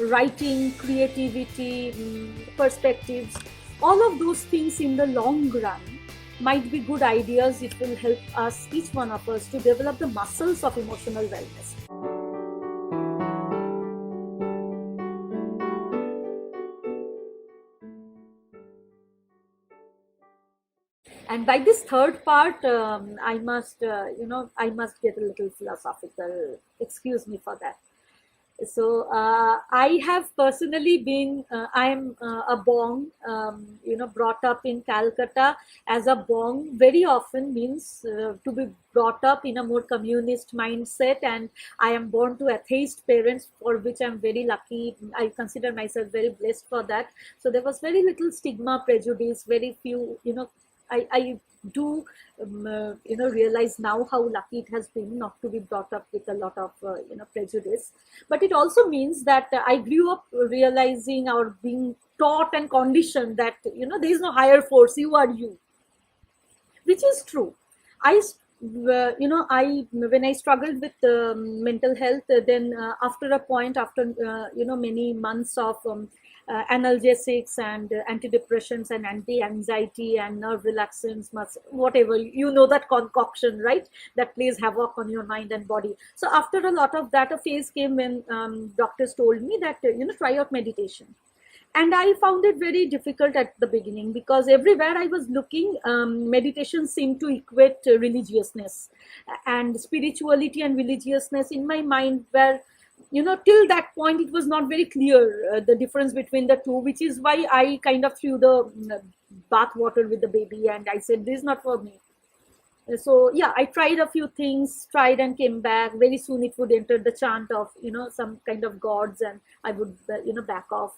writing, creativity, perspectives, all of those things in the long run might be good ideas. It will help us, each one of us, to develop the muscles of emotional wellness. And by this third part, I must, I must get a little philosophical. Excuse me for that. So I have personally been, I'm a Bong, brought up in Calcutta as a Bong. Very often means to be brought up in a more communist mindset, and I am born to atheist parents, for which I'm very lucky. I consider myself very blessed for that. So there was very little stigma, prejudice, very few, I do realize now how lucky it has been not to be brought up with a lot of prejudice. But it also means that I grew up realizing or being taught and conditioned that there is no higher force, you are you, which is true. I when I struggled with mental health, then after a point, after many months of analgesics and antidepressants and anti-anxiety and nerve relaxants, whatever, that concoction, right, that plays havoc on your mind and body. So after a lot of that, a phase came when doctors told me that try out meditation. And I found it very difficult at the beginning, because everywhere I was looking, meditation seemed to equate religiousness, and spirituality and religiousness in my mind were, till that point it was not very clear, the difference between the two, which is why I kind of threw the bath water with the baby, and I said, this is not for me. So yeah, I tried a few things, tried and came back. Very soon it would enter the chant of some kind of gods, and I would back off.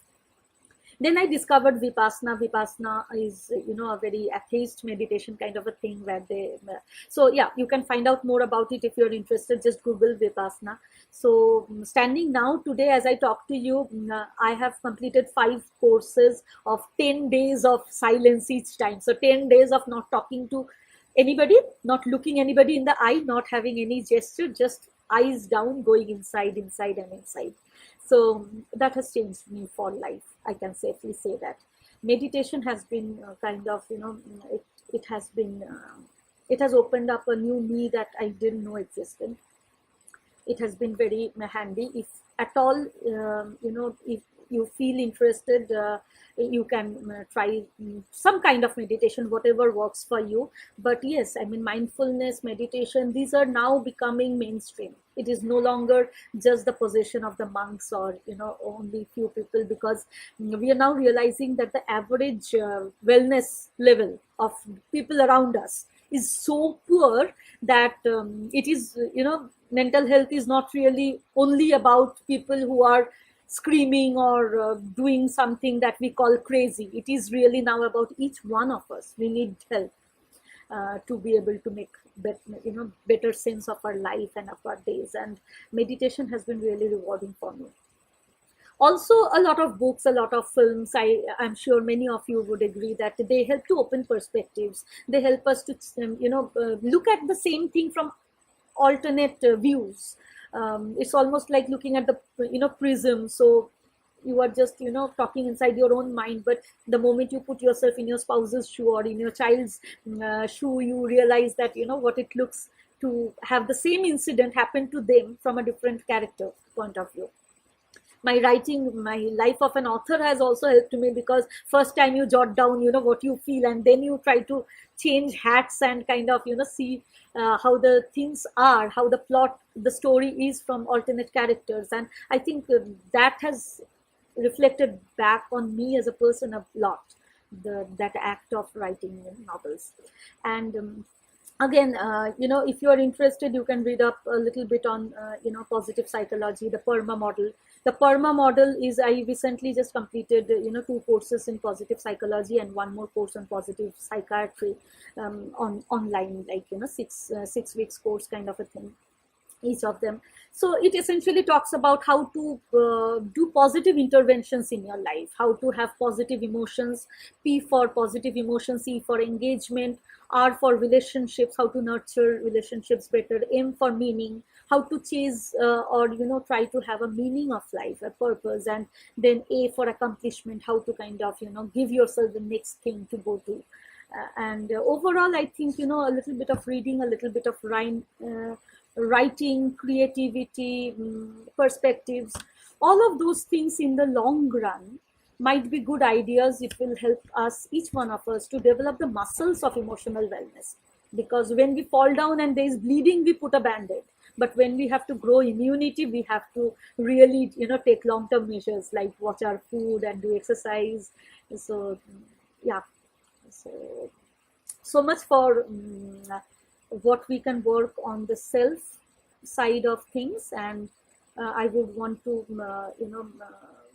Then I discovered Vipassana. Vipassana is, a very atheist meditation kind of a thing where they, so yeah, you can find out more about it if you're interested. Just Google Vipassana. So standing now today, as I talk to you, I have completed 5 courses of 10 days of silence each time. So 10 days of not talking to anybody, not looking anybody in the eye, not having any gesture, just eyes down, going inside and inside. So that has changed me for life. I can safely say that meditation has been kind of, it has been, it has opened up a new me that I didn't know existed. It has been very handy. If at all, if you feel interested, you can try some kind of meditation, whatever works for you. But yes, I mean, mindfulness, meditation, these are now becoming mainstream. It is no longer just the possession of the monks or only few people, because we are now realizing that the average wellness level of people around us is so poor that it is, mental health is not really only about people who are screaming or doing something that we call crazy. It is really now about each one of us. We need help to be able to make better sense of our life and of our days. And meditation has been really rewarding for me. Also, a lot of books, a lot of films, I'm sure many of you would agree that they help to open perspectives. They help us to look at the same thing from alternate views. It's almost like looking at the prism. So you are just talking inside your own mind, but the moment you put yourself in your spouse's shoe or in your child's shoe, you realize that what it looks to have the same incident happen to them from a different character point of view. My writing, my life of an author has also helped me, because first time you jot down what you feel, and then you try to change hats and kind of see how the things are, how the plot, the story is from alternate characters. And I think that has reflected back on me as a person a lot, that act of writing novels. And again, if you are interested, you can read up a little bit on positive psychology, the PERMA model. The PERMA model is, I recently just completed 2 courses in positive psychology and 1 more course on positive psychiatry online, like 6 weeks course kind of a thing, each of them. So it essentially talks about how to do positive interventions in your life, how to have positive emotions, P for positive emotions, C for engagement, R for relationships, how to nurture relationships better, M for meaning, how to chase or try to have a meaning of life, a purpose, and then A for accomplishment, how to kind of give yourself the next thing to go to. And overall, I think a little bit of reading, a little bit of writing, creativity, perspectives, all of those things in the long run might be good ideas. It will help us, each one of us, to develop the muscles of emotional wellness. Because when we fall down and there is bleeding, we put a band-aid. But when we have to grow immunity, we have to really take long-term measures like watch our food and do exercise. So yeah, so much for what we can work on the self side of things. And I would want to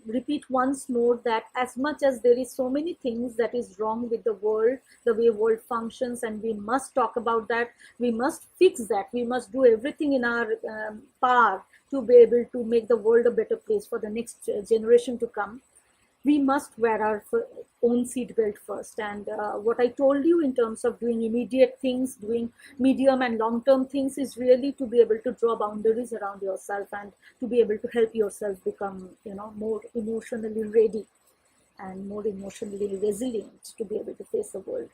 repeat once more that as much as there is so many things that is wrong with the world, the way world functions, and we must talk about that, we must fix that, we must do everything in our power to be able to make the world a better place for the next generation to come. We must wear our own seatbelt first. And what I told you in terms of doing immediate things, doing medium and long-term things, is really to be able to draw boundaries around yourself and to be able to help yourself become, more emotionally ready and more emotionally resilient to be able to face the world.